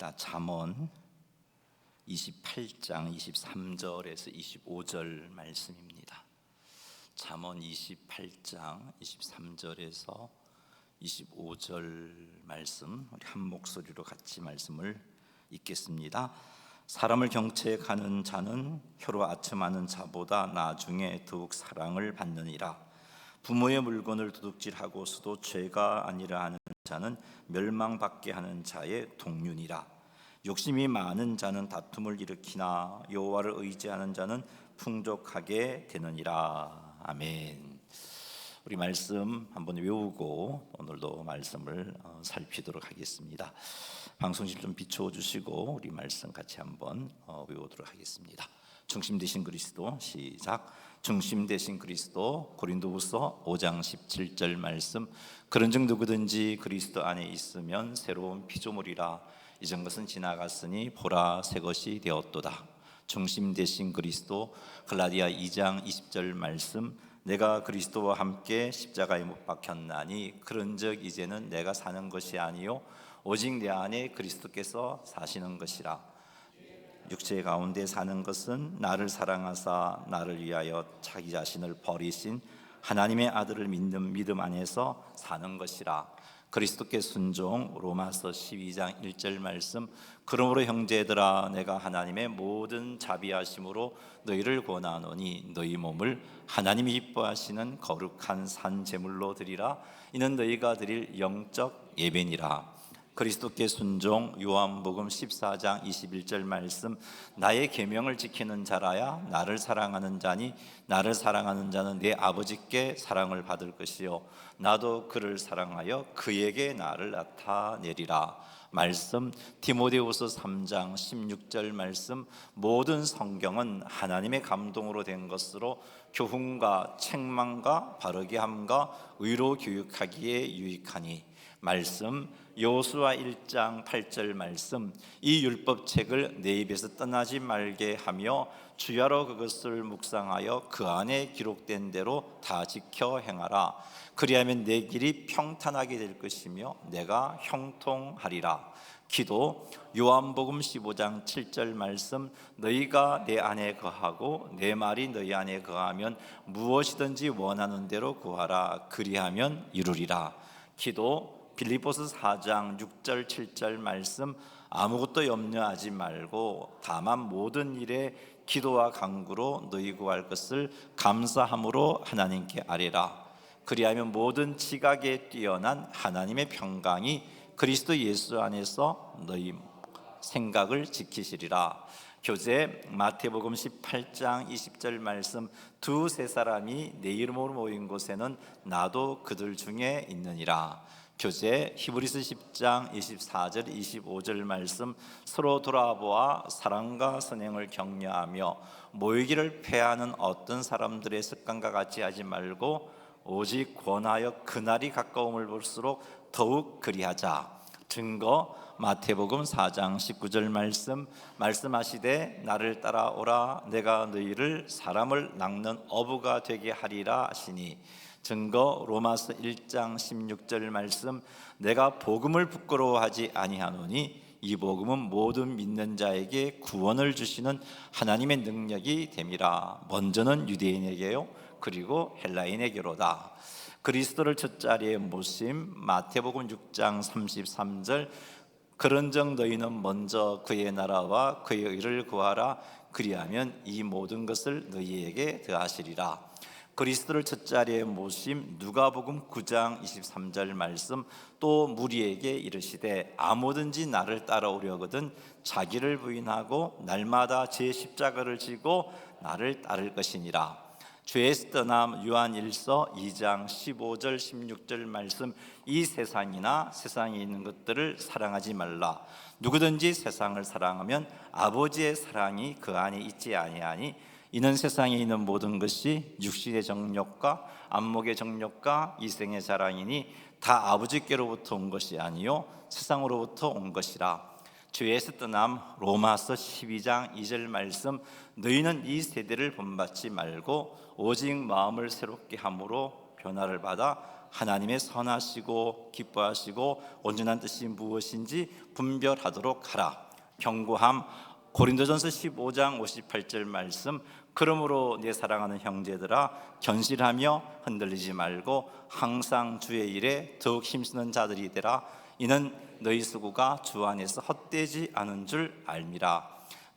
말씀입니다. 잠언 28장 23절에서 25절 말씀입니다. 잠언 28장 23절에서 25절 말씀, 우리 한 목소리로 같이 말씀을 읽겠습니다. 사람을 경책하는 자는 혀로 아첨하는 자보다 나중에 더욱 사랑을 받느니라. 부모의 물건을 도둑질하고서도 죄가 아니라 하는 자는 멸망받게 하는 자의 동륜이라. 욕심이 많은 자는 다툼을 일으키나 여호와를 의지하는 자는 풍족하게 되느니라. 아멘. 우리 말씀 한번 외우고 오늘도 말씀을 살피도록 하겠습니다. 방송실 좀 비추어 주시고 우리 말씀 같이 한번 외우도록 하겠습니다. 중심 되신 그리스도, 시작. 중심 되신 그리스도. 고린도후서 5장 17절 말씀. 그런즉 누구든지 그리스도 안에 있으면 새로운 피조물이라. 이전 것은 지나갔으니 보라 새 것이 되었도다. 중심 되신 그리스도. 갈라디아 2장 20절 말씀. 내가 그리스도와 함께 십자가에 못 박혔나니 그런즉 이제는 내가 사는 것이 아니요 오직 내 안에 그리스도께서 사시는 것이라. 육체 가운데 사는 것은 나를 사랑하사 나를 위하여 자기 자신을 버리신 하나님의 아들을 믿는 믿음 안에서 사는 것이라. 그리스도께 순종. 로마서 12장 1절 말씀. 그러므로 형제들아 내가 하나님의 모든 자비하심으로 너희를 권하노니 너희 몸을 하나님이 기뻐하시는 거룩한 산 제물로 드리라. 이는 너희가 드릴 영적 예배니라. 그리스도께 순종. 요한복음 14장 21절 말씀. 나의 계명을 지키는 자라야 나를 사랑하는 자니 나를 사랑하는 자는 내 아버지께 사랑을 받을 것이요 나도 그를 사랑하여 그에게 나를 나타내리라. 말씀. 디모데후서 3장 16절 말씀. 모든 성경은 하나님의 감동으로 된 것으로 교훈과 책망과 바르게 함과 의로 교육하기에 유익하니. 말씀. 여호수아 1장 8절 말씀. 이 율법책을 내 입에서 떠나지 말게 하며 주야로 그것을 묵상하여 그 안에 기록된 대로 다 지켜 행하라. 그리하면 내 길이 평탄하게 될 것이며 내가 형통하리라. 기도. 요한복음 15장 7절 말씀. 너희가 내 안에 거하고 내 말이 너희 안에 거하면 무엇이든지 원하는 대로 구하라. 그리하면 이루리라. 기도. 빌립보서 4장 6절 7절 말씀. 아무것도 염려하지 말고 다만 모든 일에 기도와 간구로 너희 구할 것을 감사함으로 하나님께 아뢰라. 그리하면 모든 지각에 뛰어난 하나님의 평강이 그리스도 예수 안에서 너희 생각을 지키시리라. 교재. 마태복음 18장 20절 말씀. 두세 사람이 내 이름으로 모인 곳에는 나도 그들 중에 있느니라. 교재. 히브리서 10장 24절 25절 말씀. 서로 돌아보아 사랑과 선행을 격려하며 모이기를 패하는 어떤 사람들의 습관과 같이 하지 말고 오직 권하여 그날이 가까움을 볼수록 더욱 그리하자. 증거. 마태복음 4장 19절 말씀. 말씀하시되 나를 따라오라 내가 너희를 사람을 낚는 어부가 되게 하리라 하시니. 증거. 로마서 1장 16절 말씀. 내가 복음을 부끄러워하지 아니하노니 이 복음은 모든 믿는 자에게 구원을 주시는 하나님의 능력이 됨이라. 먼저는 유대인에게요 그리고 헬라인에게로다. 그리스도를 첫 자리에 모심. 마태복음 6장 33절. 그런즉 너희는 먼저 그의 나라와 그의 의를 구하라. 그리하면 이 모든 것을 너희에게 더하시리라. 그리스도를 첫 자리에 모심. 누가복음 9장 23절 말씀. 또 무리에게 이르시되 아무든지 나를 따라오려거든 자기를 부인하고 날마다 제 십자가를 지고 나를 따를 것이니라. 죄에서 떠남. 요한일서 2장 15절 16절 말씀. 이 세상이나 세상에 있는 것들을 사랑하지 말라. 누구든지 세상을 사랑하면 아버지의 사랑이 그 안에 있지 아니하니. 이는 세상에 있는 모든 것이 육신의 정욕과 안목의 정욕과 이생의 자랑이니 다 아버지께로부터 온 것이 아니요 세상으로부터 온 것이라. 죄에서 떠남. 로마서 12장 2절 말씀. 너희는 이 세대를 본받지 말고 오직 마음을 새롭게 함으로 변화를 받아 하나님의 선하시고 기뻐하시고 온전한 뜻이 무엇인지 분별하도록 하라. 경고함. 고린도전서 15장 58절 말씀. 그러므로 내 사랑하는 형제들아, 견실하며 흔들리지 말고 항상 주의 일에 더욱 힘쓰는 자들이 되라. 이는 너희 수고가 주 안에서 헛되지 않은 줄 알미라.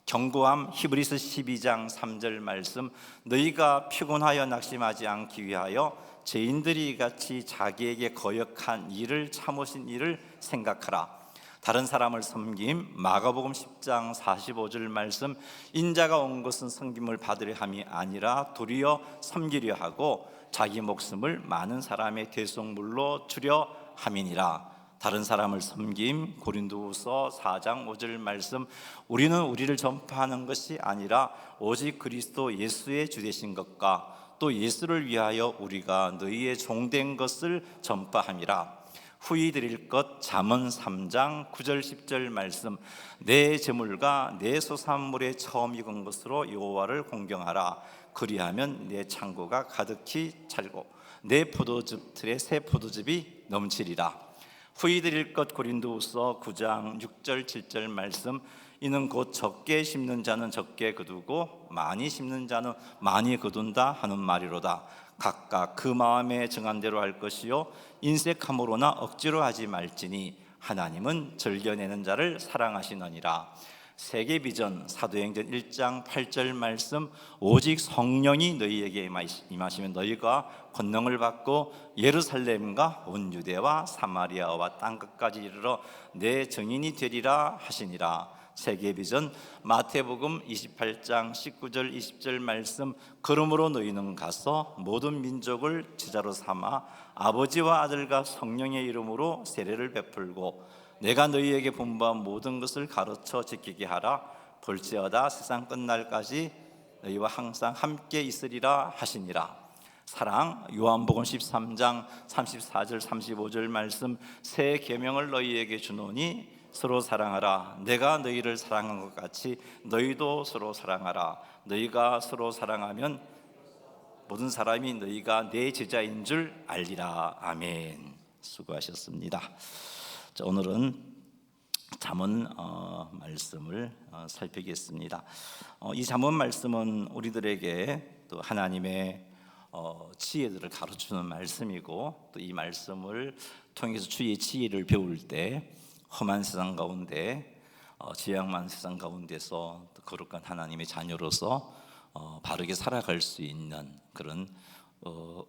경고함. 히브리서 12장 3절 말씀. 너희가 피곤하여 낙심하지 않기 위하여 죄인들이 같이 자기에게 거역한 일을 참으신 일을 생각하라. 다른 사람을 섬김. 마가복음 10장 45절 말씀. 인자가 온 것은 섬김을 받으려 함이 아니라 도리어 섬기려 하고 자기 목숨을 많은 사람의 대속물로 주려 함이니라. 다른 사람을 섬김. 고린도후서 4장 5절 말씀. 우리는 우리를 전파하는 것이 아니라 오직 그리스도 예수의 주 되신 것과 또 예수를 위하여 우리가 너희의 종된 것을 전파함이라. 후히 드릴 것. 잠언 3장 9절 10절 말씀. 내 재물과 내 소산물의 처음 익은 것으로 여호와를 공경하라. 그리하면 내 창고가 가득히 찰고 내 포도즙 틀에 새 포도즙이 넘치리라. 후히 드릴 것. 고린도후서 9장 6절 7절 말씀. 이는 곧 적게 심는 자는 적게 거두고 많이 심는 자는 많이 거둔다 하는 말이로다. 각각 그 마음에 정한 대로 할 것이요 인색함으로나 억지로 하지 말지니 하나님은 즐겨내는 자를 사랑하시느니라. 세계비전 사도행전 1장 8절 말씀. 오직 성령이 너희에게 임하시면 너희가 권능을 받고 예루살렘과 온 유대와 사마리아와 땅끝까지 이르러 내 증인이 되리라 하시니라. 세계비전 마태복음 28장 19절 20절 말씀. 그러므로 너희는 가서 모든 민족을 제자로 삼아 아버지와 아들과 성령의 이름으로 세례를 베풀고 내가 너희에게 분부한 모든 것을 가르쳐 지키게 하라. 볼지어다 세상 끝날까지 너희와 항상 함께 있으리라 하시니라. 사랑. 요한복음 13장 34절 35절 말씀. 새 계명을 너희에게 주노니 서로 사랑하라. 내가 너희를 사랑한 것 같이 너희도 서로 사랑하라. 너희가 서로 사랑하면 모든 사람이 너희가 내 제자인 줄 알리라. 아멘. 수고하셨습니다. 자, 오늘은 잠언 말씀을 살피겠습니다. 이 잠언 말씀은 우리들에게 또 하나님의 지혜들을 가르치는 말씀이고, 또 이 말씀을 통해서 주의 지혜를 배울 때 험한 세상 가운데 지향만 세상 가운데서 거룩한 하나님의 자녀로서 바르게 살아갈 수 있는 그런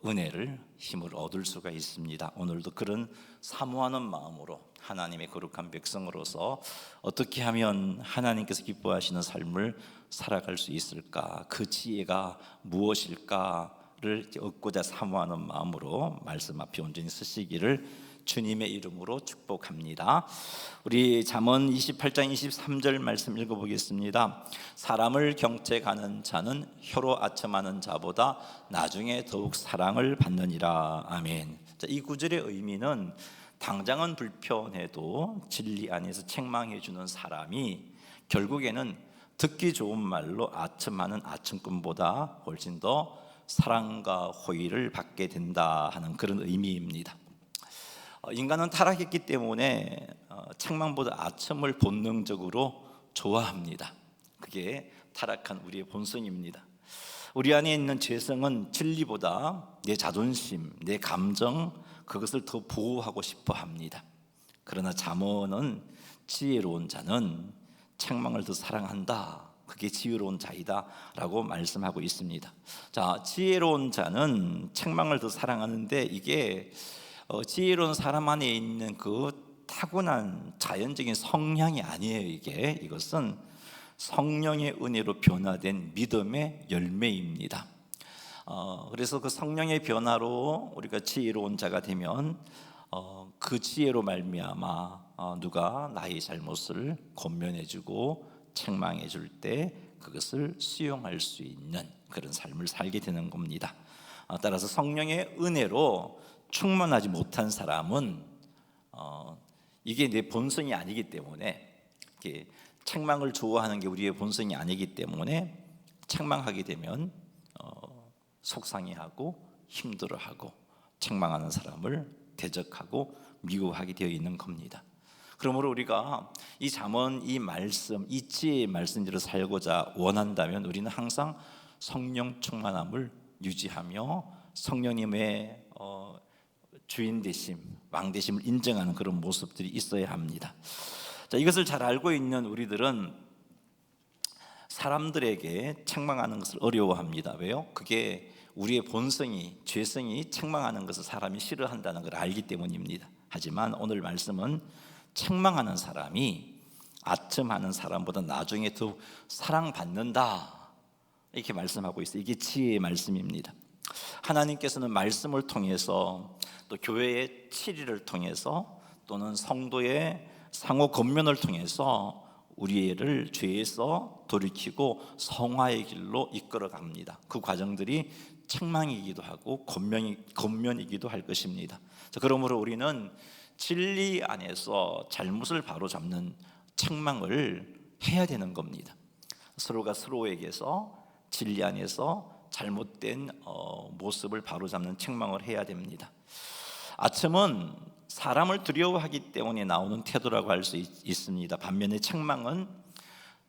은혜를, 힘을 얻을 수가 있습니다. 오늘도 그런 사모하는 마음으로 하나님의 거룩한 백성으로서 어떻게 하면 하나님께서 기뻐하시는 삶을 살아갈 수 있을까, 그 지혜가 무엇일까를 얻고자 사모하는 마음으로 말씀 앞에 온전히 서시기를 주님의 이름으로 축복합니다. 우리 잠언 28장 23절 말씀 읽어보겠습니다. 사람을 경책하는 자는 혀로 아첨하는 자보다 나중에 더욱 사랑을 받느니라. 아멘. 자, 이 구절의 의미는 당장은 불편해도 진리 안에서 책망해 주는 사람이 결국에는 듣기 좋은 말로 아첨하는 아첨꾼보다 훨씬 더 사랑과 호의를 받게 된다 하는 그런 의미입니다. 인간은 타락했기 때문에 책망보다 아첨을 본능적으로 좋아합니다. 그게 타락한 우리의 본성입니다. 우리 안에 있는 죄성은 진리보다 내 자존심, 내 감정, 그것을 더 보호하고 싶어 합니다. 그러나 잠언은 지혜로운 자는 책망을 더 사랑한다, 그게 지혜로운 자이다 라고 말씀하고 있습니다. 자, 지혜로운 자는 책망을 더 사랑하는데, 이게 지혜로운 사람 안에 있는 그 타고난 자연적인 성향이 아니에요. 이것은 성령의 은혜로 변화된 믿음의 열매입니다. 그래서 그 성령의 변화로 우리가 지혜로운 자가 되면 그 지혜로 말미암아 누가 나의 잘못을 권면해주고 책망해줄 때 그것을 수용할 수 있는 그런 삶을 살게 되는 겁니다. 따라서 성령의 은혜로 충만하지 못한 사람은 이게 내 본성이 아니기 때문에, 책망을 좋아하는 게 우리의 본성이 아니기 때문에 책망하게 되면 속상해하고 힘들어하고 책망하는 사람을 대적하고 미워하게 되어 있는 겁니다. 그러므로 우리가 이 잠언, 이 말씀, 이 지혜의 말씀대로 살고자 원한다면 우리는 항상 성령 충만함을 유지하며 성령님의 주인 되심, 왕 되심을 인정하는 그런 모습들이 있어야 합니다. 자, 이것을 잘 알고 있는 우리들은 사람들에게 책망하는 것을 어려워합니다. 왜요? 그게 우리의 본성이, 죄성이 책망하는 것을 사람이 싫어한다는 걸 알기 때문입니다. 하지만 오늘 말씀은 책망하는 사람이 아첨하는 사람보다 나중에 더 사랑받는다, 이렇게 말씀하고 있어요. 이게 지혜의 말씀입니다. 하나님께서는 말씀을 통해서 또 교회의 치리를 통해서 또는 성도의 상호 권면을 통해서 우리를 죄에서 돌이키고 성화의 길로 이끌어 갑니다. 그 과정들이 책망이기도 하고 권면이기도 할 것입니다. 그러므로 우리는 진리 안에서 잘못을 바로잡는 책망을 해야 되는 겁니다. 서로가 서로에게서 진리 안에서 잘못된 모습을 바로잡는 책망을 해야 됩니다. 아첨은 사람을 두려워하기 때문에 나오는 태도라고 할 수 있습니다. 반면에 책망은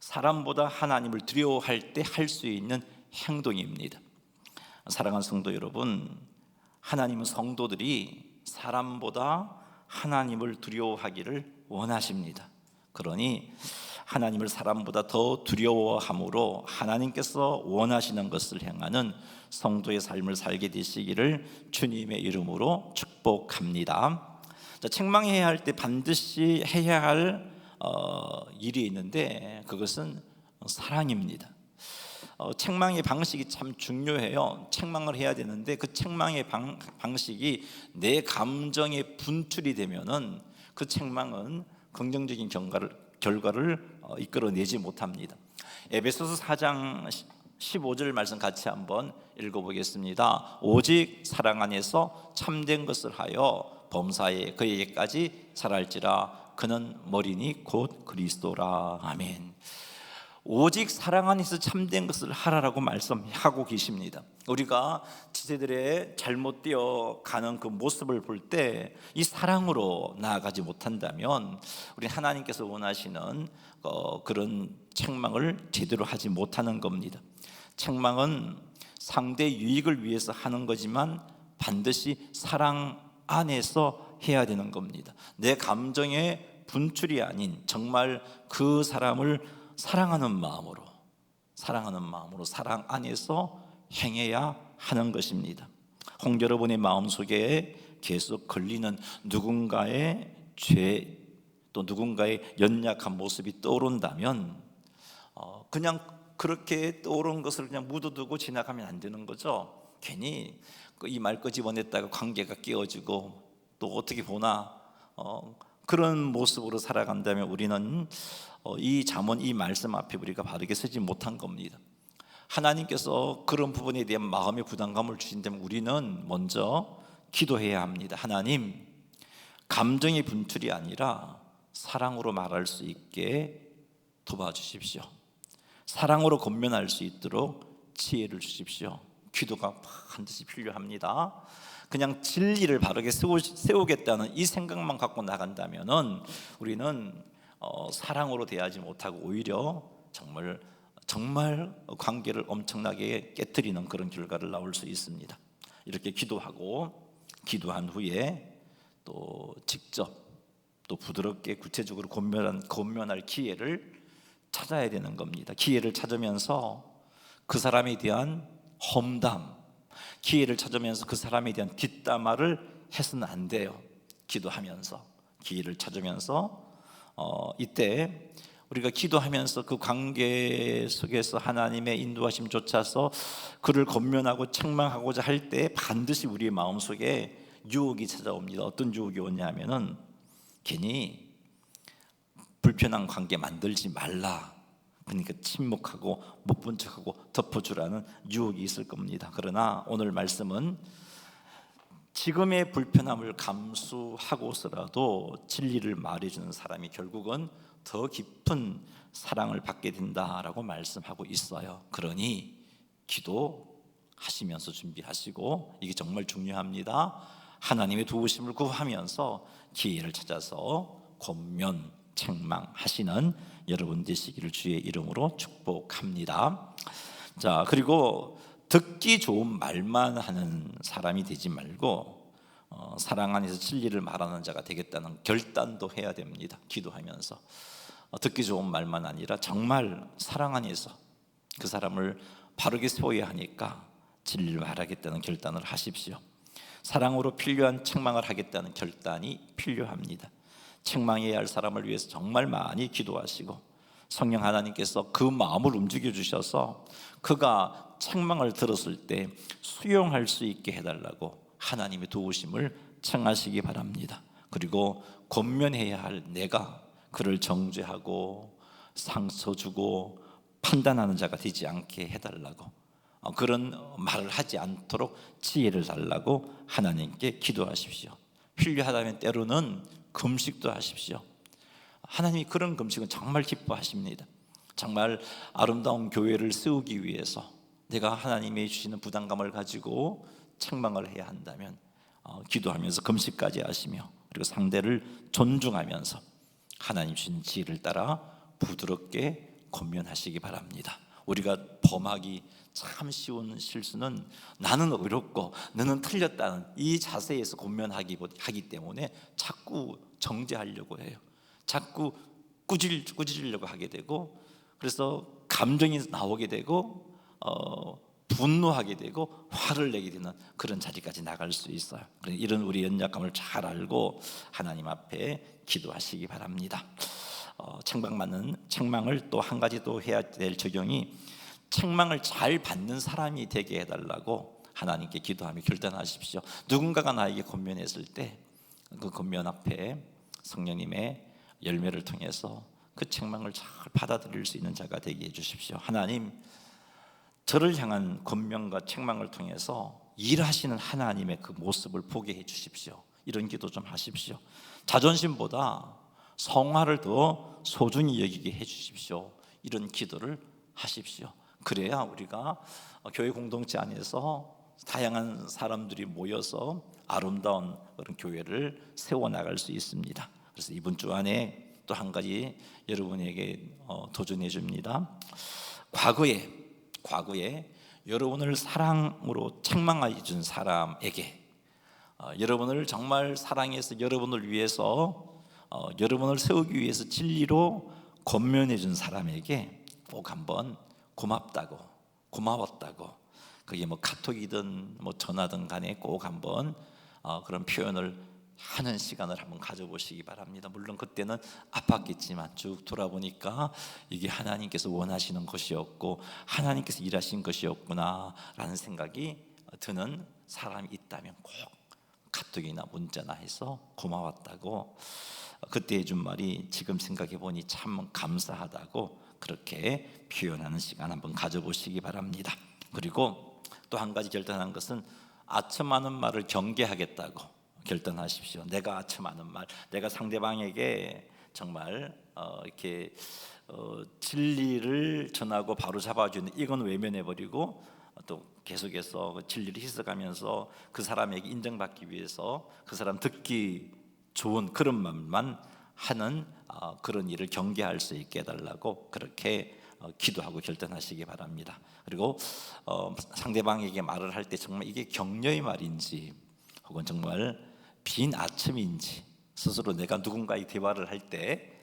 사람보다 하나님을 두려워할 때 할 수 있는 행동입니다. 사랑하는 성도 여러분, 하나님은 성도들이 사람보다 하나님을 두려워하기를 원하십니다. 그러니 하나님을 사람보다 더 두려워함으로 하나님께서 원하시는 것을 행하는 성도의 삶을 살게 되시기를 주님의 이름으로 축복합니다. 자, 책망해야 할 때 반드시 해야 할 일이 있는데 그것은 사랑입니다. 책망의 방식이 참 중요해요. 책망을 해야 되는데 그 책망의 방식이 내 감정의 분출이 되면은 그 책망은 긍정적인 결과를 이끌어내지 못합니다. 에베소서 4장 15절 말씀 같이 한번 읽어보겠습니다. 오직 사랑 안에서 참된 것을 하여 범사에 그에게까지 자랄지라. 그는 머리니 곧 그리스도라. 아멘. 오직 사랑 안에서 참된 것을 하라라고 말씀하고 계십니다. 우리가 지체들의 잘못되어 가는 그 모습을 볼 때 이 사랑으로 나아가지 못한다면 우리 하나님께서 원하시는 그런 책망을 제대로 하지 못하는 겁니다. 책망은 상대 유익을 위해서 하는 거지만 반드시 사랑 안에서 해야 되는 겁니다. 내 감정의 분출이 아닌 정말 그 사람을 사랑하는 마음으로 사랑 안에서 행해야 하는 것입니다. 홍 여러분의 마음속에 계속 걸리는 누군가의 죄, 또 누군가의 연약한 모습이 떠오른다면 그냥 그렇게 떠오른 것을 그냥 묻어두고 지나가면 안 되는 거죠. 괜히 이 말 끄집어냈다가 관계가 깨어지고 또 어떻게 보나 그런 모습으로 살아간다면 우리는 이 잠언, 이 말씀 앞에 우리가 바르게 서지 못한 겁니다. 하나님께서 그런 부분에 대한 마음의 부담감을 주신다면 우리는 먼저 기도해야 합니다. 하나님, 감정의 분출이 아니라 사랑으로 말할 수 있게 도와주십시오. 사랑으로 권면할 수 있도록 지혜를 주십시오. 기도가 반드시 필요합니다. 그냥 진리를 바르게 세우겠다는 이 생각만 갖고 나간다면은 우리는 사랑으로 대하지 못하고 오히려 정말 관계를 엄청나게 깨뜨리는 그런 결과를 나올 수 있습니다. 이렇게 기도한 후에 또 직접 또 부드럽게 구체적으로 권면할 기회를 찾아야 되는 겁니다. 기회를 찾으면서 그 사람에 대한 험담, 기회를 찾으면서 그 사람에 대한 뒷담화를 해서는 안 돼요. 기도하면서 기회를 찾으면서 이때 우리가 기도하면서 그 관계 속에서 하나님의 인도하심 쫓아서 그를 권면하고 책망하고자 할 때 반드시 우리의 마음속에 유혹이 찾아옵니다. 어떤 유혹이 오냐면은 괜히 불편한 관계 만들지 말라, 그러니까 침묵하고 못 본 척하고 덮어주라는 유혹이 있을 겁니다. 그러나 오늘 말씀은 지금의 불편함을 감수하고서라도 진리를 말해주는 사람이 결국은 더 깊은 사랑을 받게 된다라고 말씀하고 있어요. 그러니 기도하시면서 준비하시고, 이게 정말 중요합니다. 하나님의 도우심을 구하면서 기회를 찾아서 권면 책망하시는 여러분 되시기를 주의 이름으로 축복합니다. 자, 그리고 듣기 좋은 말만 하는 사람이 되지 말고 사랑 안에서 진리를 말하는 자가 되겠다는 결단도 해야 됩니다. 기도하면서 듣기 좋은 말만 아니라 정말 사랑 안에서 그 사람을 바르게 세워야 하니까 진리를 말하겠다는 결단을 하십시오. 사랑으로 필요한 책망을 하겠다는 결단이 필요합니다. 책망해야 할 사람을 위해서 정말 많이 기도하시고 성령 하나님께서 그 마음을 움직여 주셔서 그가 책망을 들었을 때 수용할 수 있게 해달라고 하나님의 도우심을 청하시기 바랍니다. 그리고 권면해야 할 내가 그를 정죄하고 상처 주고 판단하는 자가 되지 않게 해달라고, 그런 말을 하지 않도록 지혜를 달라고 하나님께 기도하십시오. 필요하다면 때로는 금식도 하십시오. 하나님이 그런 금식은 정말 기뻐하십니다. 정말 아름다운 교회를 세우기 위해서 내가 하나님이 주시는 부담감을 가지고 책망을 해야 한다면 기도하면서 금식까지 하시며, 그리고 상대를 존중하면서 하나님 주신 지혜를 따라 부드럽게 권면하시기 바랍니다. 우리가 범하기 참 쉬운 실수는 나는 의롭고 너는 틀렸다는 이 자세에서 권면하기 때문에 자꾸 정죄하려고 해요. 자꾸 꾸짖으려고 하게 되고, 그래서 감정이 나오게 되고 분노하게 되고 화를 내게 되는 그런 자리까지 나갈 수 있어요. 이런 우리 연약함을 잘 알고 하나님 앞에 기도하시기 바랍니다. 책망을 또 한 가지 또 해야 될 적용이, 책망을 잘 받는 사람이 되게 해달라고 하나님께 기도하며 결단하십시오. 누군가가 나에게 권면했을 때 그 권면 앞에 성령님의 열매를 통해서 그 책망을 잘 받아들일 수 있는 자가 되게 해주십시오. 하나님, 저를 향한 권면과 책망을 통해서 일하시는 하나님의 그 모습을 보게 해주십시오. 이런 기도 좀 하십시오. 자존심보다 성화를 더 소중히 여기게 해주십시오. 이런 기도를 하십시오. 그래야 우리가 교회 공동체 안에서 다양한 사람들이 모여서 아름다운 그런 교회를 세워나갈 수 있습니다. 그래서 이번 주 안에 또 한 가지 여러분에게 도전해 줍니다. 과거에 여러분을 사랑으로 책망해 준 사람에게, 여러분을 정말 사랑해서 여러분을 위해서 여러분을 세우기 위해서 진리로 권면해 준 사람에게 꼭 한번 고마웠다고, 그게 뭐 카톡이든 뭐 전화든 간에 꼭 한번 그런 표현을 하는 시간을 한번 가져보시기 바랍니다. 물론 그때는 아팠겠지만 쭉 돌아보니까 이게 하나님께서 원하시는 것이었고 하나님께서 일하신 것이었구나 라는 생각이 드는 사람이 있다면 꼭 카톡이나 문자나 해서 고마웠다고, 그때 해준 말이 지금 생각해 보니 참 감사하다고 그렇게 표현하는 시간 한번 가져보시기 바랍니다. 그리고 또 한 가지 결단한 것은 아첨하는 말을 경계하겠다고 결단하십시오. 내가 아첨하는 말, 내가 상대방에게 정말 이렇게 진리를 전하고 바로 잡아주는 이건 외면해버리고 또 계속해서 진리를 희석하면서 그 사람에게 인정받기 위해서 그 사람 듣기 좋은 그런 말만 하는 그런 일을 경계할 수 있게 해달라고 그렇게 기도하고 결단하시기 바랍니다. 그리고 상대방에게 말을 할 때 정말 이게 격려의 말인지 혹은 정말 빈 아첨인지 스스로 내가 누군가의 대화를 할 때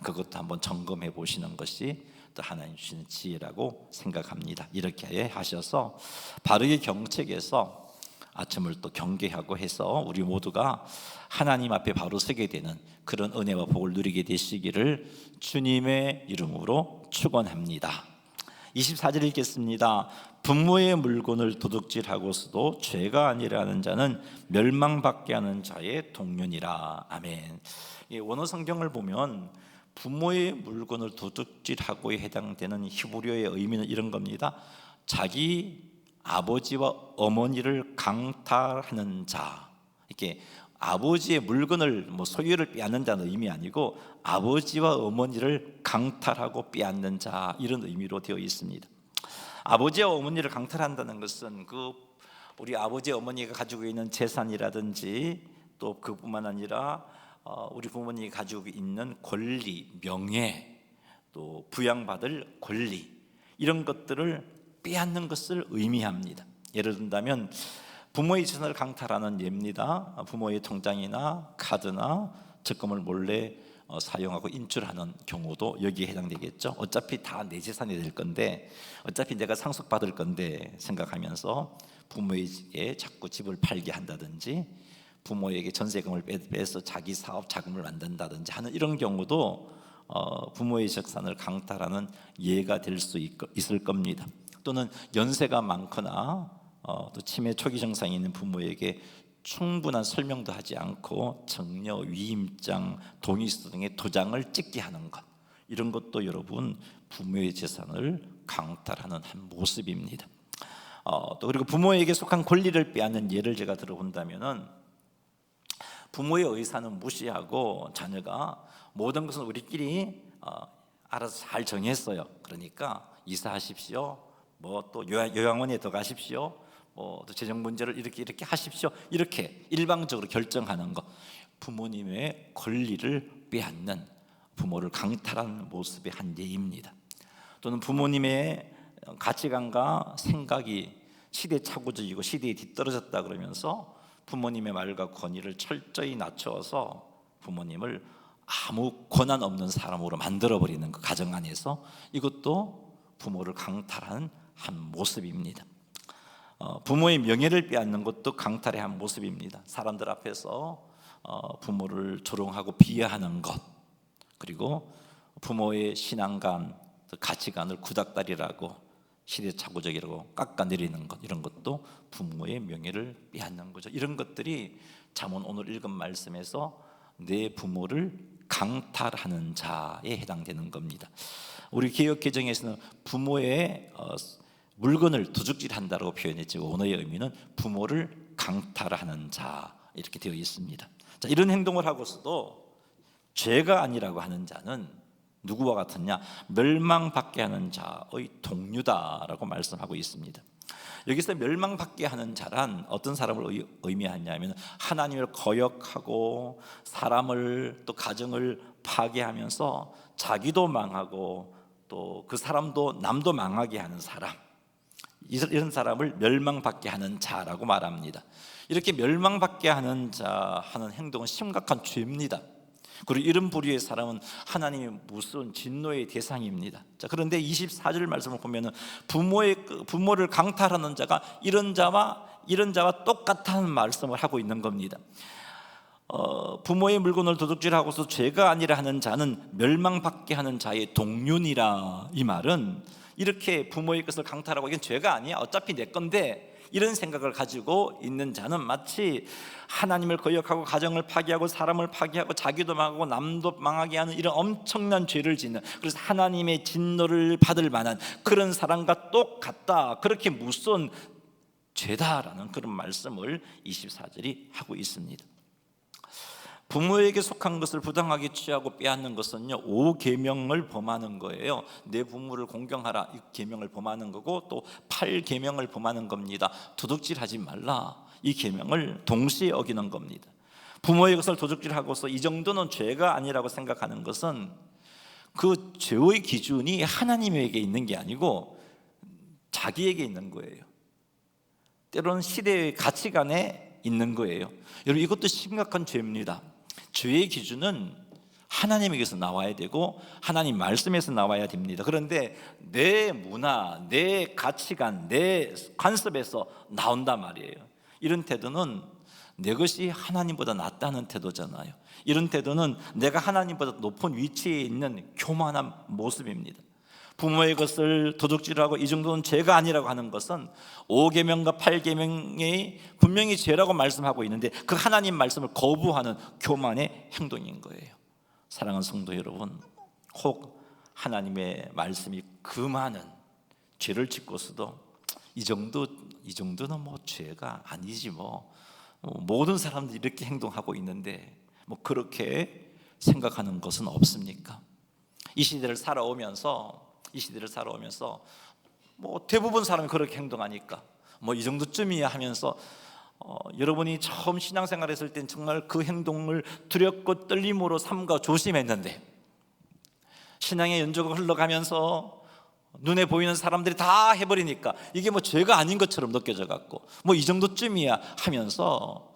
그것도 한번 점검해 보시는 것이 또 하나님 주시는 지혜라고 생각합니다. 이렇게 하셔서 바르게 경책해서 아첨을 또 경계하고 해서 우리 모두가 하나님 앞에 바로 서게 되는 그런 은혜와 복을 누리게 되시기를 주님의 이름으로 축원합니다. 24절 읽겠습니다. 부모의 물건을 도둑질하고서도 죄가 아니라는 자는 멸망받게 하는 자의 동료니라. 아멘. 원어 성경을 보면 부모의 물건을 도둑질하고에 해당되는 히브리어의 의미는 이런 겁니다. 자기 아버지와 어머니를 강탈하는 자, 이렇게 아버지의 물건을 소유를 빼앗는 자는 의미 아니고 아버지와 어머니를 강탈하고 빼앗는 자, 이런 의미로 되어 있습니다. 아버지와 어머니를 강탈한다는 것은 그 우리 아버지 어머니가 가지고 있는 재산이라든지 또 그뿐만 아니라 우리 부모님이 가지고 있는 권리, 명예, 또 부양받을 권리, 이런 것들을 빼앗는 것을 의미합니다. 예를 든다면 부모의 재산을 강탈하는 예입니다. 부모의 통장이나 카드나 적금을 몰래 사용하고 인출하는 경우도 여기에 해당되겠죠. 어차피 다 내 재산이 될 건데, 어차피 내가 상속받을 건데 생각하면서 부모에게 자꾸 집을 팔게 한다든지, 부모에게 전세금을 빼서 자기 사업 자금을 만든다든지 하는 이런 경우도 부모의 재산을 강탈하는 예가 될 수 있을 겁니다. 또는 연세가 많거나 또 치매 초기 증상이 있는 부모에게 충분한 설명도 하지 않고 정려, 위임장, 동의서 등의 도장을 찍게 하는 것, 이런 것도 여러분 부모의 재산을 강탈하는 한 모습입니다. 또 그리고 부모에게 속한 권리를 빼앗는 예를 제가 들어본다면은, 부모의 의사는 무시하고 자녀가 모든 것은 우리끼리 알아서 잘 정했어요, 그러니까 이사하십시오, 뭐 또 요양원에 더 가십시오, 또 재정 문제를 이렇게 하십시오, 이렇게 일방적으로 결정하는 것, 부모님의 권리를 빼앗는, 부모를 강탈하는 모습의 한 예입니다. 또는 부모님의 가치관과 생각이 시대착오적이고 시대에 뒤떨어졌다 그러면서 부모님의 말과 권위를 철저히 낮춰서 부모님을 아무 권한 없는 사람으로 만들어버리는 그 가정 안에서, 이것도 부모를 강탈하는 한 모습입니다. 부모의 명예를 빼앗는 것도 강탈의 한 모습입니다. 사람들 앞에서 부모를 조롱하고 비하하는 것, 그리고 부모의 신앙관, 가치관을 구닥다리라고, 시대착오적이라고 깎아내리는 것, 이런 것도 부모의 명예를 빼앗는 거죠. 이런 것들이 잠언 오늘 읽은 말씀에서 내 부모를 강탈하는 자에 해당되는 겁니다. 우리 개역개정에서는 부모의 물건을 도둑질한다고 표현했지만, 원어의 의미는 부모를 강탈하는 자, 이렇게 되어 있습니다. 자, 이런 행동을 하고서도 죄가 아니라고 하는 자는 누구와 같으냐? 멸망받게 하는 자의 동류다라고 말씀하고 있습니다. 여기서 멸망받게 하는 자란 어떤 사람을 의미하냐면, 하나님을 거역하고 사람을, 또 가정을 파괴하면서 자기도 망하고 또 그 사람도 남도 망하게 하는 사람, 이런 사람을 멸망받게 하는 자라고 말합니다. 이렇게 멸망받게 하는 자 하는 행동은 심각한 죄입니다. 그리고 이런 부류의 사람은 하나님의 무서운 진노의 대상입니다. 자, 그런데 24절 말씀을 보면은 부모를 강탈하는 자가 이런 자와 똑같다는 말씀을 하고 있는 겁니다. 부모의 물건을 도둑질하고서 죄가 아니라 하는 자는 멸망받게 하는 자의 동륜이라, 이 말은 이렇게 부모의 것을 강탈하고 이건 죄가 아니야, 어차피 내 건데, 이런 생각을 가지고 있는 자는 마치 하나님을 거역하고 가정을 파괴하고 사람을 파괴하고 자기도 망하고 남도 망하게 하는 이런 엄청난 죄를 짓는, 그래서 하나님의 진노를 받을 만한 그런 사람과 똑같다, 그렇게 무서운 죄다라는 그런 말씀을 24절이 하고 있습니다. 부모에게 속한 것을 부당하게 취하고 빼앗는 것은요, 5계명을 범하는 거예요. 내 부모를 공경하라, 이 계명을 범하는 거고, 또 8계명을 범하는 겁니다. 도둑질하지 말라, 이 계명을 동시에 어기는 겁니다. 부모의 것을 도둑질하고서 이 정도는 죄가 아니라고 생각하는 것은 그 죄의 기준이 하나님에게 있는 게 아니고 자기에게 있는 거예요. 때로는 시대의 가치관에 있는 거예요. 여러분, 이것도 심각한 죄입니다. 죄의 기준은 하나님에게서 나와야 되고 하나님 말씀에서 나와야 됩니다. 그런데 내 문화, 내 가치관, 내 관습에서 나온단 말이에요. 이런 태도는 내 것이 하나님보다 낫다는 태도잖아요. 이런 태도는 내가 하나님보다 높은 위치에 있는 교만한 모습입니다. 부모의 것을 도둑질하고 이 정도는 죄가 아니라고 하는 것은 5계명과 8계명이 분명히 죄라고 말씀하고 있는데 그 하나님 말씀을 거부하는 교만의 행동인 거예요. 사랑하는 성도 여러분, 혹 하나님의 말씀이 그 많은 죄를 짓고서도 이 정도는 뭐 죄가 아니지, 뭐 모든 사람들이 이렇게 행동하고 있는데 뭐 그렇게 생각하는 것은 없습니까? 이 시대를 살아오면서 뭐 대부분 사람이 그렇게 행동하니까 뭐 이 정도쯤이야 하면서 여러분이 처음 신앙생활 했을 땐 정말 그 행동을 두렵고 떨림으로 삼가 조심했는데 신앙의 연조가 흘러가면서 눈에 보이는 사람들이 다 해버리니까 이게 뭐 죄가 아닌 것처럼 느껴져 갖고 뭐 이 정도쯤이야 하면서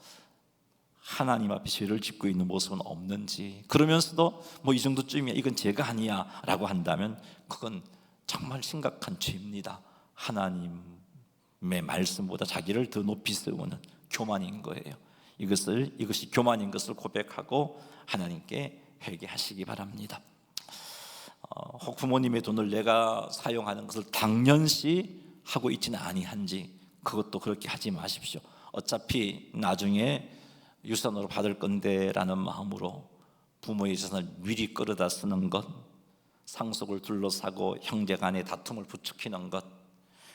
하나님 앞에 죄를 짓고 있는 모습은 없는지, 그러면서도 뭐 이 정도쯤이야, 이건 죄가 아니야 라고 한다면 그건 정말 심각한 죄입니다. 하나님의 말씀보다 자기를 더 높이 세우는 교만인 거예요. 이것이 교만인 것을 고백하고 하나님께 회개하시기 바랍니다. 혹 부모님의 돈을 내가 사용하는 것을 당연시 하고 있지는 아니한지 그것도 그렇게 하지 마십시오. 어차피 나중에 유산으로 받을 건데 라는 마음으로 부모의 재산을 미리 끌어다 쓰는 것, 상속을 둘러싸고 형제 간의 다툼을 부추기는 것,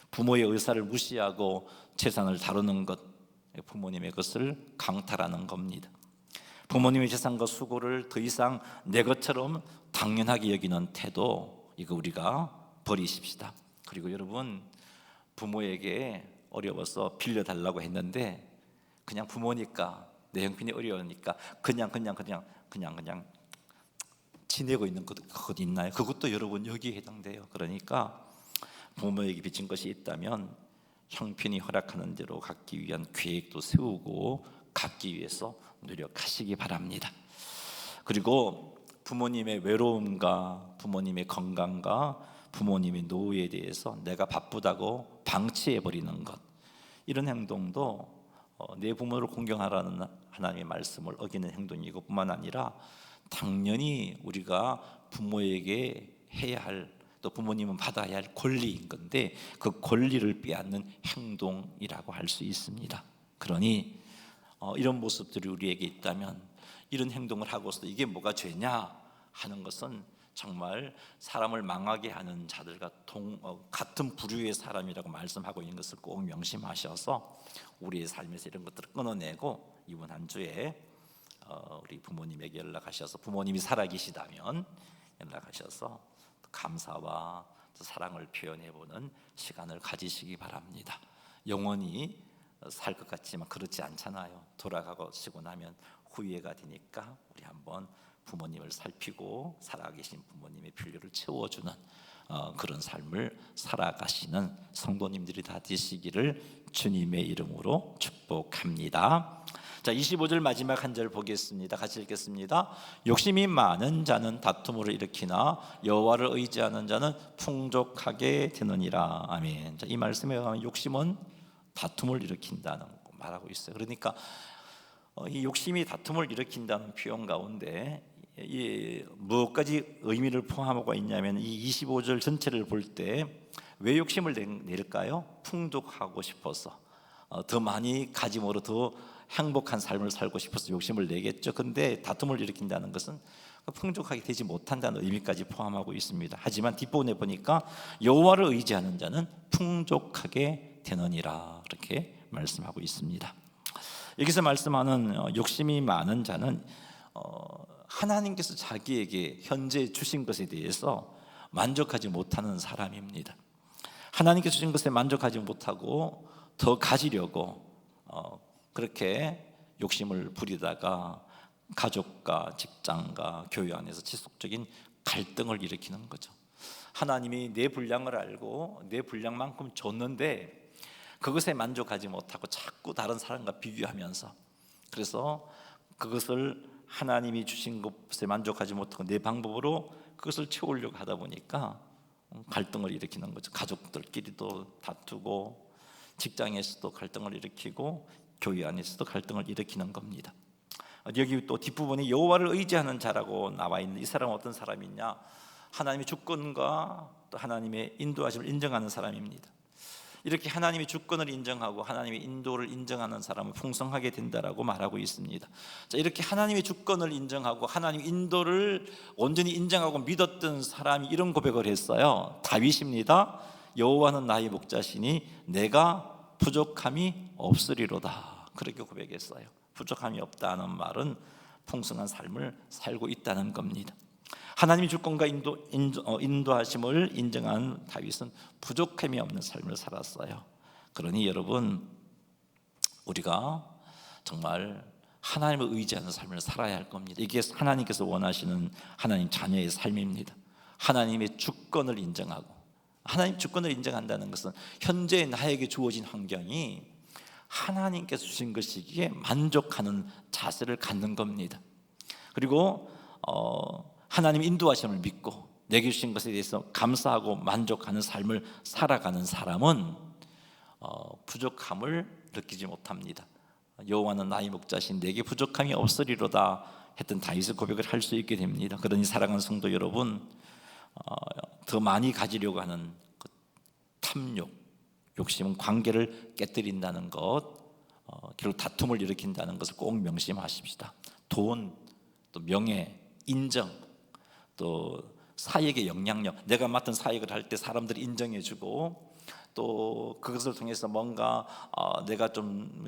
부모의 의사를 무시하고 재산을 다루는 것, 부모님의 것을 강탈하는 겁니다. 부모님의 재산과 수고를 더 이상 내 것처럼 당연하게 여기는 태도, 이거 우리가 버리십시다. 그리고 여러분, 부모에게 어려워서 빌려달라고 했는데 그냥 부모니까, 내 형편이 어려우니까 그냥 지내고 있는 것 있나요? 그것도 여러분 여기에 해당돼요. 그러니까 부모에게 빚진 것이 있다면 형편이 허락하는 대로 갚기 위한 계획도 세우고 갚기 위해서 노력하시기 바랍니다. 그리고 부모님의 외로움과 부모님의 건강과 부모님의 노후에 대해서 내가 바쁘다고 방치해버리는 것, 이런 행동도 내 부모를 공경하라는 하나님의 말씀을 어기는 행동이고 뿐만 아니라 당연히 우리가 부모에게 해야 할, 또 부모님은 받아야 할 권리인 건데 그 권리를 빼앗는 행동이라고 할 수 있습니다. 그러니 이런 모습들이 우리에게 있다면 이런 행동을 하고서 이게 뭐가 죄냐 하는 것은 정말 사람을 망하게 하는 자들과 같은 부류의 사람이라고 말씀하고 있는 것을 꼭 명심하셔서 우리의 삶에서 이런 것들을 끊어내고 이번 한 주에 우리 부모님에게 연락하셔서, 부모님이 살아계시다면 연락하셔서 감사와 사랑을 표현해보는 시간을 가지시기 바랍니다. 영원히 살 것 같지만 그렇지 않잖아요. 돌아가시고 나면 후회가 되니까 우리 한번 부모님을 살피고 살아계신 부모님의 필요를 채워주는 그런 삶을 살아가시는 성도님들이 다 되시기를 주님의 이름으로 축복합니다. 자, 25절 마지막 한 절 보겠습니다. 같이 읽겠습니다. 욕심이 많은 자는 다툼을 일으키나 여호와를 의지하는 자는 풍족하게 되느니라. 아멘. 자, 이 말씀에 의하면 욕심은 다툼을 일으킨다는 거 말하고 있어요. 그러니까 이 욕심이 다툼을 일으킨다는 표현 가운데 무엇까지 의미를 포함하고 있냐면 이 25절 전체를 볼 때 왜 욕심을 낼까요? 풍족하고 싶어서, 더 많이 가짐으로 더 행복한 삶을 살고 싶어서 욕심을 내겠죠. 근데 다툼을 일으킨다는 것은 풍족하게 되지 못한다는 의미까지 포함하고 있습니다. 하지만 뒷부분에 보니까 여호와를 의지하는 자는 풍족하게 되느니라, 이렇게 말씀하고 있습니다. 여기서 말씀하는 욕심이 많은 자는 하나님께서 자기에게 현재 주신 것에 대해서 만족하지 못하는 사람입니다. 하나님께서 주신 것에 만족하지 못하고 더 가지려고 그렇게 욕심을 부리다가 가족과 직장과 교회 안에서 지속적인 갈등을 일으키는 거죠. 하나님이 내 분량을 알고 내 분량만큼 줬는데 그것에 만족하지 못하고 자꾸 다른 사람과 비교하면서, 그래서 그것을 하나님이 주신 것에 만족하지 못하고 내 방법으로 그것을 채우려고 하다 보니까 갈등을 일으키는 거죠. 가족들끼리도 다투고 직장에서도 갈등을 일으키고 교회 안에서도 갈등을 일으키는 겁니다. 여기 또 뒷부분에 여호와를 의지하는 자라고 나와 있는 이 사람은 어떤 사람이냐? 하나님의 주권과 또 하나님의 인도하심을 인정하는 사람입니다. 이렇게 하나님의 주권을 인정하고 하나님의 인도를 인정하는 사람은 풍성하게 된다라고 말하고 있습니다. 자, 이렇게 하나님의 주권을 인정하고 하나님의 인도를 온전히 인정하고 믿었던 사람이 이런 고백을 했어요. 다윗입니다. 여호와는 나의 목자시니 내가 부족함이 없으리로다, 그렇게 고백했어요. 부족함이 없다는 말은 풍성한 삶을 살고 있다는 겁니다. 하나님의 주권과 인도하심을 인정한 다윗은 부족함이 없는 삶을 살았어요. 그러니 여러분, 우리가 정말 하나님을 의지하는 삶을 살아야 할 겁니다. 이게 하나님께서 원하시는 하나님 자녀의 삶입니다. 하나님의 주권을 인정하고, 하나님 주권을 인정한다는 것은 현재 나에게 주어진 환경이 하나님께서 주신 것이기에 만족하는 자세를 갖는 겁니다. 그리고 하나님 인도하심을 믿고 내게 주신 것에 대해서 감사하고 만족하는 삶을 살아가는 사람은 부족함을 느끼지 못합니다. 여호와는 나의 목자신 내게 부족함이 없으리로다 했던 다윗의 고백을 할 수 있게 됩니다. 그러니 사랑하는 성도 여러분, 더 많이 가지려고 하는 그 탐욕, 욕심은 관계를 깨뜨린다는 것, 결국 다툼을 일으킨다는 것을 꼭 명심하십시다. 돈, 또 명예, 인정, 또 사역의 영향력, 내가 맡은 사역을 할 때 사람들이 인정해주고 또 그것을 통해서 뭔가 내가 좀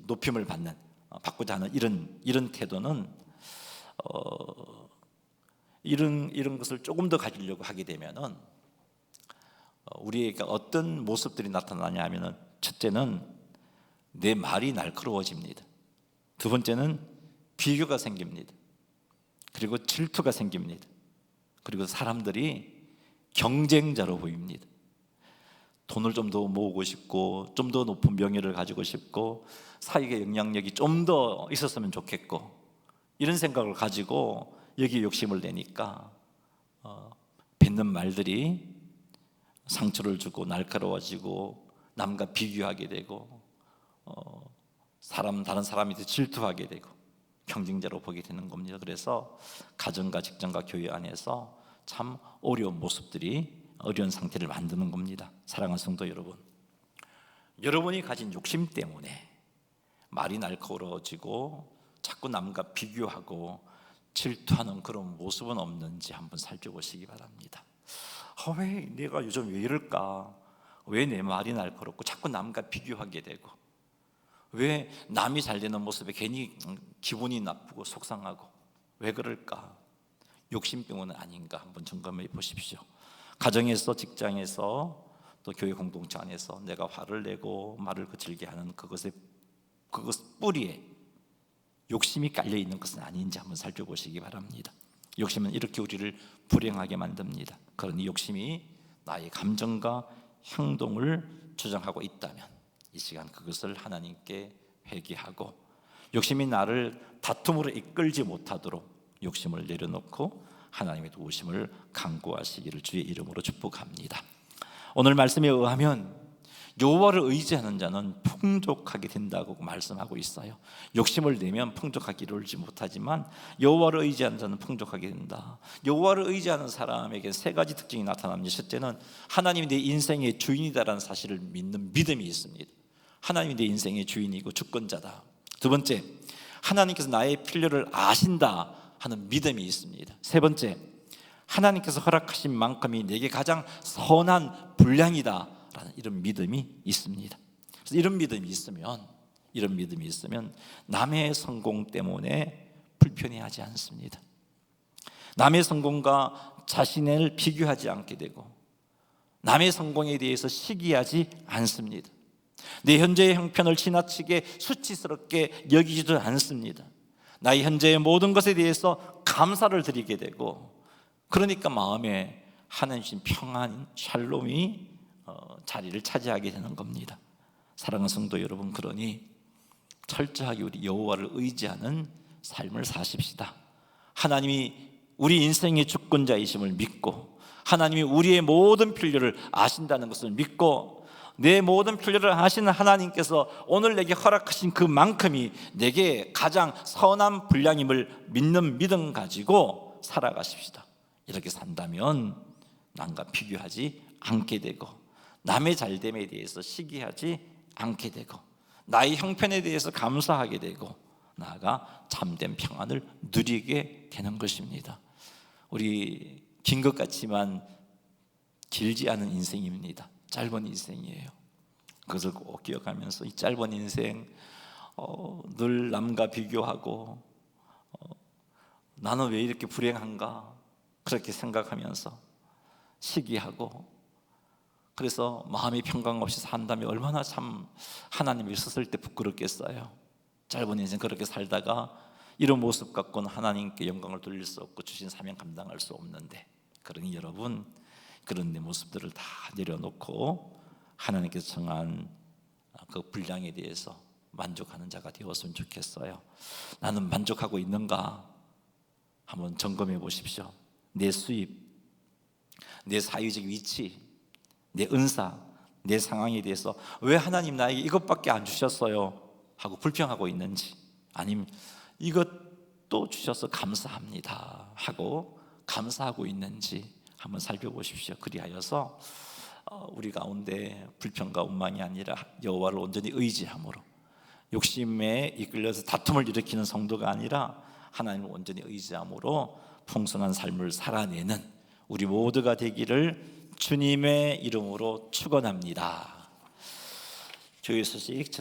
높임을 받고자 하는 이런 태도는 이런 것을 조금 더 가지려고 하게 되면은 우리에게 어떤 모습들이 나타나냐 하면은, 첫째는 내 말이 날카로워집니다. 두 번째는 비교가 생깁니다. 그리고 질투가 생깁니다. 그리고 사람들이 경쟁자로 보입니다. 돈을 좀 더 모으고 싶고, 좀 더 높은 명예를 가지고 싶고, 사회의 영향력이 좀 더 있었으면 좋겠고, 이런 생각을 가지고 여기에 욕심을 내니까 뱉는 말들이 상처를 주고 날카로워지고 남과 비교하게 되고 다른 사람한테 질투하게 되고 경쟁자로 보게 되는 겁니다. 그래서 가정과 직장과 교회 안에서 참 어려운 모습들이, 어려운 상태를 만드는 겁니다. 사랑하는 성도 여러분, 여러분이 가진 욕심 때문에 말이 날카로워지고 자꾸 남과 비교하고 질투하는 그런 모습은 없는지 한번 살펴보시기 바랍니다. 왜 내가 요즘 왜 이럴까? 왜 내 말이 날카롭고 자꾸 남과 비교하게 되고, 왜 남이 잘 되는 모습에 괜히 기분이 나쁘고 속상하고, 왜 그럴까? 욕심병은 아닌가 한번 점검해 보십시오. 가정에서, 직장에서, 또 교회 공동체 안에서 내가 화를 내고 말을 거칠게 하는 그것 뿌리에 욕심이 깔려 있는 것은 아닌지 한번 살펴보시기 바랍니다. 욕심은 이렇게 우리를 불행하게 만듭니다. 그러니 욕심이 나의 감정과 행동을 주장하고 있다면 이 시간 그것을 하나님께 회개하고, 욕심이 나를 다툼으로 이끌지 못하도록 욕심을 내려놓고 하나님의 도우심을 간구하시기를 주의 이름으로 축복합니다. 오늘 말씀에 의하면 여호와를 의지하는 자는 풍족하게 된다고 말씀하고 있어요. 욕심을 내면 풍족하게 이루지 못하지만 여호와를 의지하는 자는 풍족하게 된다. 여호와를 의지하는 사람에게 세 가지 특징이 나타납니다. 첫째는 하나님이 내 인생의 주인이다라는 사실을 믿는 믿음이 있습니다. 하나님이 내 인생의 주인이고 주권자다. 두 번째, 하나님께서 나의 필요를 아신다 하는 믿음이 있습니다. 세 번째, 하나님께서 허락하신 만큼이 내게 가장 선한 분량이다 라는 이런 믿음이 있습니다. 그래서 이런 믿음이 있으면 남의 성공 때문에 불편해하지 않습니다. 남의 성공과 자신을 비교하지 않게 되고, 남의 성공에 대해서 시기하지 않습니다. 내 현재의 형편을 지나치게 수치스럽게 여기지도 않습니다. 나의 현재의 모든 것에 대해서 감사를 드리게 되고, 그러니까 마음에 하나님 주신 평안, 샬롬이 자리를 차지하게 되는 겁니다. 사랑하는 성도 여러분, 그러니 철저하게 우리 여호와를 의지하는 삶을 사십시다. 하나님이 우리 인생의 주권자이심을 믿고, 하나님이 우리의 모든 필요를 아신다는 것을 믿고, 내 모든 필요를 아시는 하나님께서 오늘 내게 허락하신 그만큼이 내게 가장 선한 분량임을 믿는 믿음 가지고 살아가십시다. 이렇게 산다면 남과 비교하지 않게 되고, 남의 잘됨에 대해서 시기하지 않게 되고, 나의 형편에 대해서 감사하게 되고, 나아가 참된 평안을 누리게 되는 것입니다. 우리 긴 것 같지만 길지 않은 인생입니다. 짧은 인생이에요. 그것을 꼭 기억하면서 이 짧은 인생 늘 남과 비교하고 나는 왜 이렇게 불행한가 그렇게 생각하면서 시기하고, 그래서 마음이 평강 없이 산다면 얼마나 참 하나님이 있었을 때 부끄럽겠어요. 짧은 인생 그렇게 살다가 이런 모습 갖고는 하나님께 영광을 돌릴 수 없고 주신 사명 감당할 수 없는데, 그러니 여러분 그런 내 모습들을 다 내려놓고 하나님께서 정한 그 분량에 대해서 만족하는 자가 되었으면 좋겠어요. 나는 만족하고 있는가 한번 점검해 보십시오. 내 수입, 내 사회적 위치, 내 은사, 내 상황에 대해서 왜 하나님 나에게 이것밖에 안 주셨어요 하고 불평하고 있는지, 아니면 이것도 주셔서 감사합니다 하고 감사하고 있는지 한번 살펴보십시오. 그리하여서 우리 가운데 불평과 원망이 아니라 여호와를 온전히 의지함으로, 욕심에 이끌려서 다툼을 일으키는 성도가 아니라 하나님을 온전히 의지함으로 풍성한 삶을 살아내는 우리 모두가 되기를 주님의 이름으로 축원합니다. 교회 소식